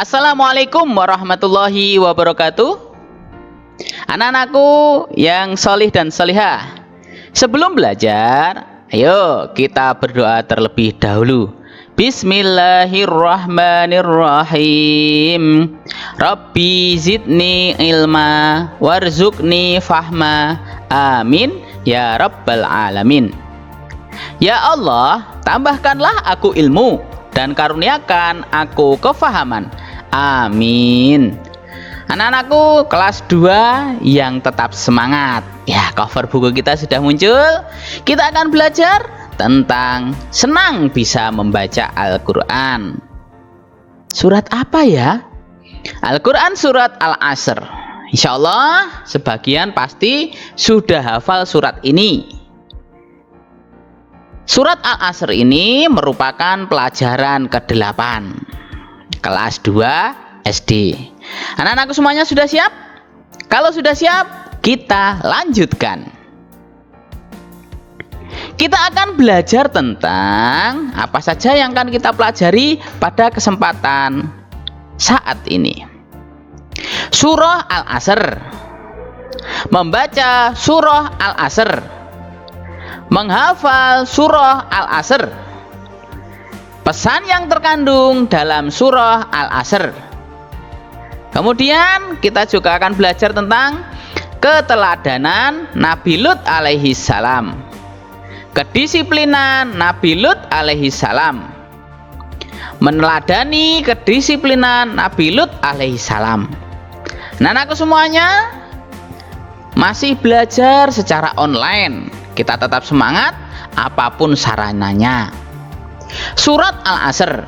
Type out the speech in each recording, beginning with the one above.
Assalamualaikum warahmatullahi wabarakatuh. Anak-anakku yang solih dan solihah, sebelum belajar, ayo kita berdoa terlebih dahulu. Bismillahirrahmanirrahim. Rabbi zidni ilma warzuqni fahma. Amin ya rabbal alamin. Ya Allah, tambahkanlah aku ilmu dan karuniakan aku kefahaman. Amin. Anak-anakku kelas 2 yang tetap semangat. Ya, cover buku kita sudah muncul. Kita akan belajar tentang senang bisa membaca Al-Quran. Surat apa ya? Al-Quran surat Al-Asr. Insya Allah sebagian pasti sudah hafal surat ini. Surat Al-Asr ini merupakan pelajaran ke-8 kelas 2 SD. Anak-anakku semuanya sudah siap? Kalau sudah siap, kita lanjutkan. Kita akan belajar tentang apa saja yang akan kita pelajari pada kesempatan saat ini. Surah Al-Asr. Membaca surah Al-Asr. Menghafal surah Al-Asr. Pesan yang terkandung dalam surah Al-Asr. Kemudian kita juga akan belajar tentang keteladanan Nabi Lut alaihi salam, kedisiplinan Nabi Lut alaihi salam, meneladani kedisiplinan Nabi Lut alaihi salam. Anak-anakku semuanya masih belajar secara online. Kita tetap semangat apapun sarananya. Surat Al-Asr.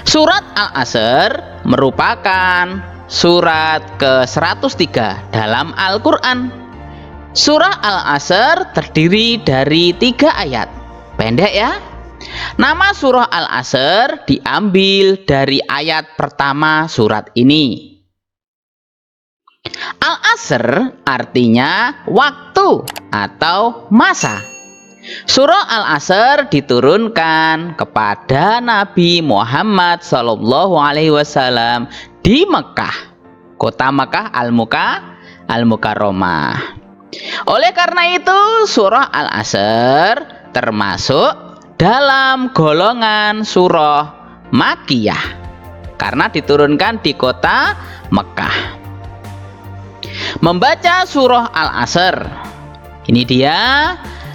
Surat Al-Asr merupakan surat ke-103 dalam Al-Quran. Surah Al-Asr terdiri dari 3 ayat. Pendek ya. Nama surah Al-Asr diambil dari ayat pertama surat ini. Al-Asr artinya waktu atau masa. Surah Al-Asr diturunkan kepada Nabi Muhammad SAW di Mekah, kota Mekah Al-Mukarramah. Oleh karena itu, surah Al-Asr termasuk dalam golongan surah Makkiyah karena diturunkan di kota Mekah. Membaca surah Al-Asr. Ini dia.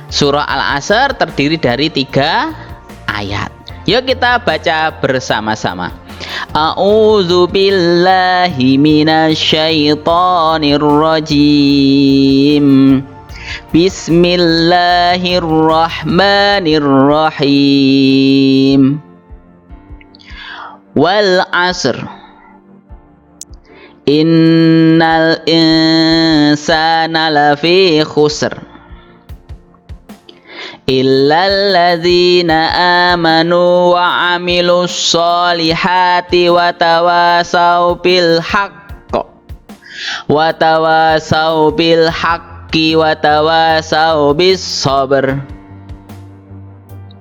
Surah Al-Asr terdiri dari 3 ayat. Yuk kita baca bersama-sama. A'udzu billahi minasyaitonir rajim. Bismillahirrahmanirrahim. Wal 'asr. Innal insana lafi khusr illal ladzina amanu wa 'amilus solihati wa tawasau bil haqqi wa tawasau bis sabr.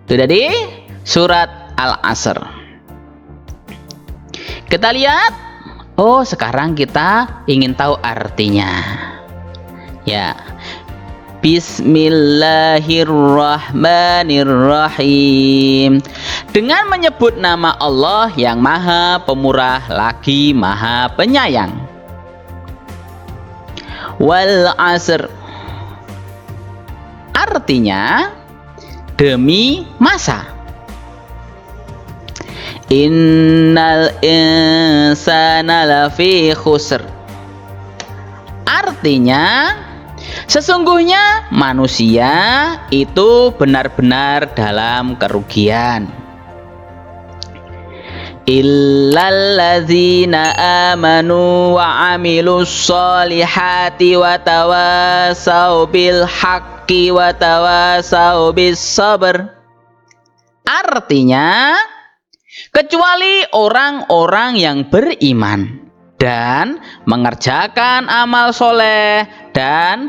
Itu tadi surat Al-Asr. Kita lihat. Oh, sekarang kita ingin tahu artinya. Ya. Bismillahirrahmanirrahim. Dengan menyebut nama Allah yang Maha Pemurah lagi Maha Penyayang. Wal 'asr. Artinya demi masa. Innal insana lafi khusr. Artinya sesungguhnya manusia itu benar-benar dalam kerugian. Illal ladzina amanu wa 'amilus solihati wa tawasau bil haqqi wa tawasau bis sabr. Artinya kecuali orang-orang yang beriman dan mengerjakan amal soleh dan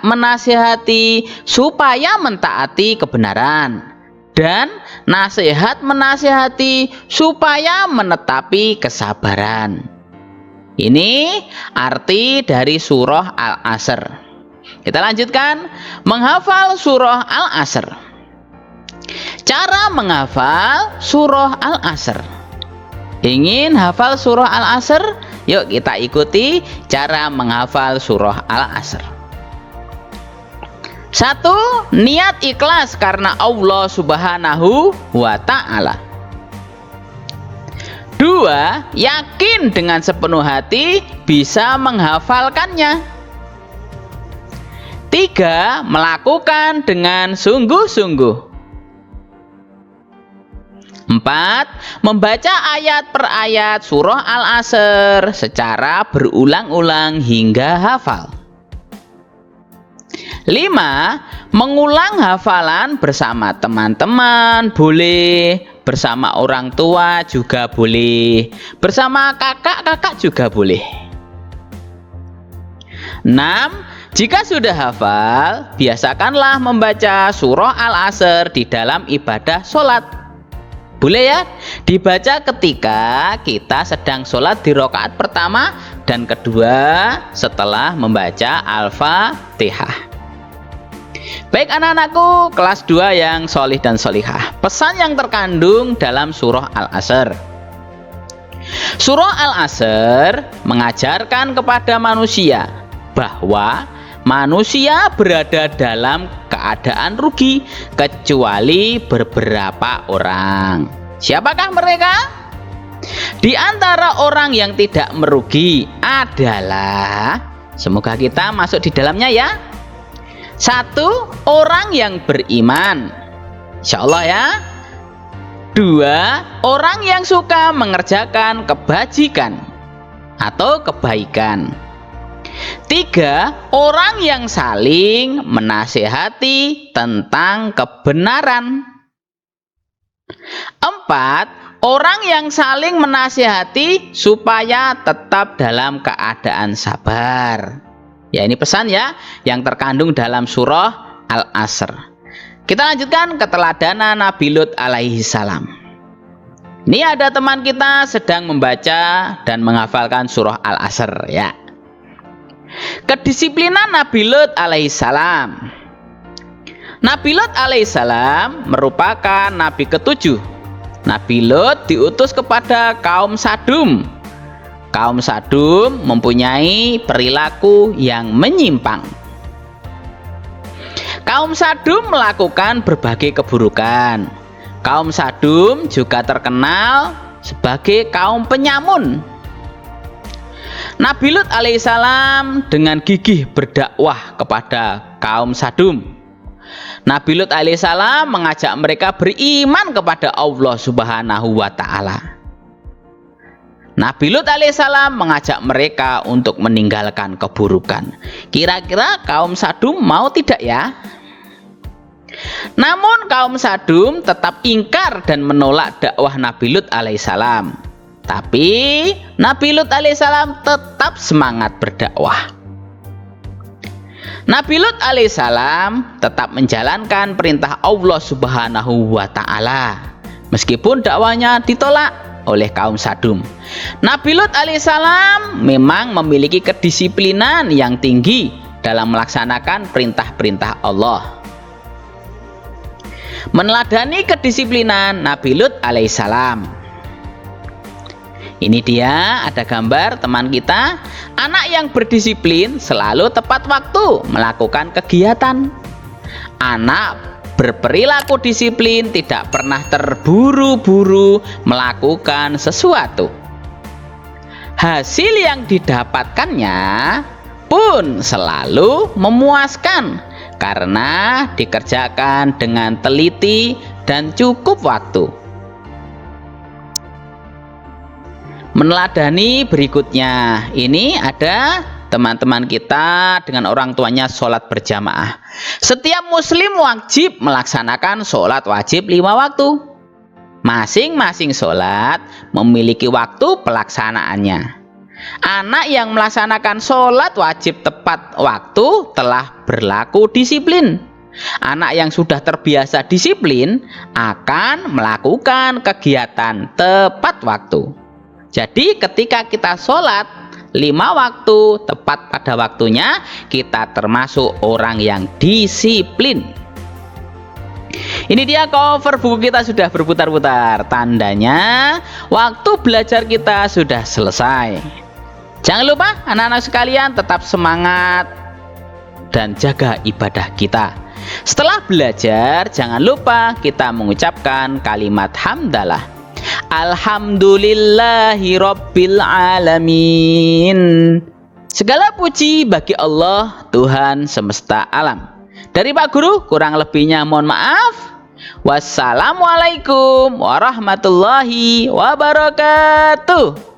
menasihati supaya mentaati kebenaran dan nasihat menasihati supaya menetapi kesabaran. Ini arti dari surah Al-Asr. Kita lanjutkan menghafal surah Al-Asr. Cara menghafal surah Al-Asr. Ingin hafal surah Al-Asr? Yuk kita ikuti cara menghafal surah Al-Asr. 1. Niat ikhlas karena Allah Subhanahu wa ta'ala. 2. Yakin dengan sepenuh hati bisa menghafalkannya. 3. Melakukan dengan sungguh-sungguh. 4. Membaca ayat per ayat surah Al-Asr secara berulang-ulang hingga hafal. 5. Mengulang hafalan bersama teman-teman boleh, bersama orang tua juga boleh, bersama kakak-kakak juga boleh. 6. Jika sudah hafal, biasakanlah membaca surah Al-Asr di dalam ibadah sholat. Boleh ya, dibaca ketika kita sedang sholat di rakaat pertama dan kedua setelah membaca Al-Fatihah. Baik anak-anakku kelas 2 yang solih dan solihah, pesan yang terkandung dalam surah Al-Asr. Surah Al-Asr mengajarkan kepada manusia bahwa manusia berada dalam keadaan rugi kecuali beberapa orang. Siapakah mereka? Di antara orang yang tidak merugi adalah, semoga kita masuk di dalamnya ya. 1. Orang yang beriman, insya Allah ya. 2. Orang yang suka mengerjakan kebajikan atau kebaikan. 3. Orang yang saling menasihati tentang kebenaran. 4. Orang yang saling menasihati supaya tetap dalam keadaan sabar. Ya, ini pesan ya yang terkandung dalam surah Al-Asr. Kita lanjutkan keteladanan Nabi Lut alaihi salam. Ini ada teman kita sedang membaca dan menghafalkan surah Al-Asr ya. Kedisiplinan Nabi Lut alaihi salam. Nabi Lut alaihi salam merupakan nabi ke-7. Nabi Lut diutus kepada kaum Sadum. Kaum Sadum mempunyai perilaku yang menyimpang. Kaum Sadum melakukan berbagai keburukan. Kaum Sadum juga terkenal sebagai kaum penyamun. Nabi Lut alaihissalam dengan gigih berdakwah kepada kaum Sadum. Nabi Lut alaihissalam mengajak mereka beriman kepada Allah Subhanahu wa ta'ala. Nabi Lut alaihissalam mengajak mereka untuk meninggalkan keburukan. Kira-kira kaum Sadum mau tidak ya? Namun kaum Sadum tetap ingkar dan menolak dakwah Nabi Lut alaihissalam. Tapi Nabi Lut alaihissalam tetap semangat berdakwah. Nabi Lut alaihissalam tetap menjalankan perintah Allah Subhanahu wa ta'ala meskipun dakwahnya ditolak oleh kaum Sadum. Nabi Lut alaihissalam memang memiliki kedisiplinan yang tinggi dalam melaksanakan perintah-perintah Allah. Meneladani kedisiplinan Nabi Lut alaihissalam. Ini dia ada gambar teman kita, anak yang berdisiplin selalu tepat waktu melakukan kegiatan. Anak berperilaku disiplin, tidak pernah terburu-buru melakukan sesuatu. Hasil yang didapatkannya pun selalu memuaskan karena dikerjakan dengan teliti dan cukup waktu. Meneladani berikutnya, ini ada teman-teman kita dengan orang tuanya sholat berjamaah. Setiap muslim wajib melaksanakan sholat wajib 5 waktu. Masing-masing sholat memiliki waktu pelaksanaannya. Anak yang melaksanakan sholat wajib tepat waktu telah berlaku disiplin. Anak yang sudah terbiasa disiplin akan melakukan kegiatan tepat waktu. Jadi ketika kita sholat 5 waktu tepat pada waktunya, kita termasuk orang yang disiplin. Ini dia cover buku kita sudah berputar-putar. Tandanya waktu belajar kita sudah selesai. Jangan lupa anak-anak sekalian tetap semangat dan jaga ibadah kita. Setelah belajar jangan lupa kita mengucapkan kalimat hamdalah. Alhamdulillahi Rabbil Alamin. Segala puji bagi Allah, Tuhan semesta alam. Dari Pak Guru, kurang lebihnya mohon maaf. Wassalamualaikum warahmatullahi wabarakatuh.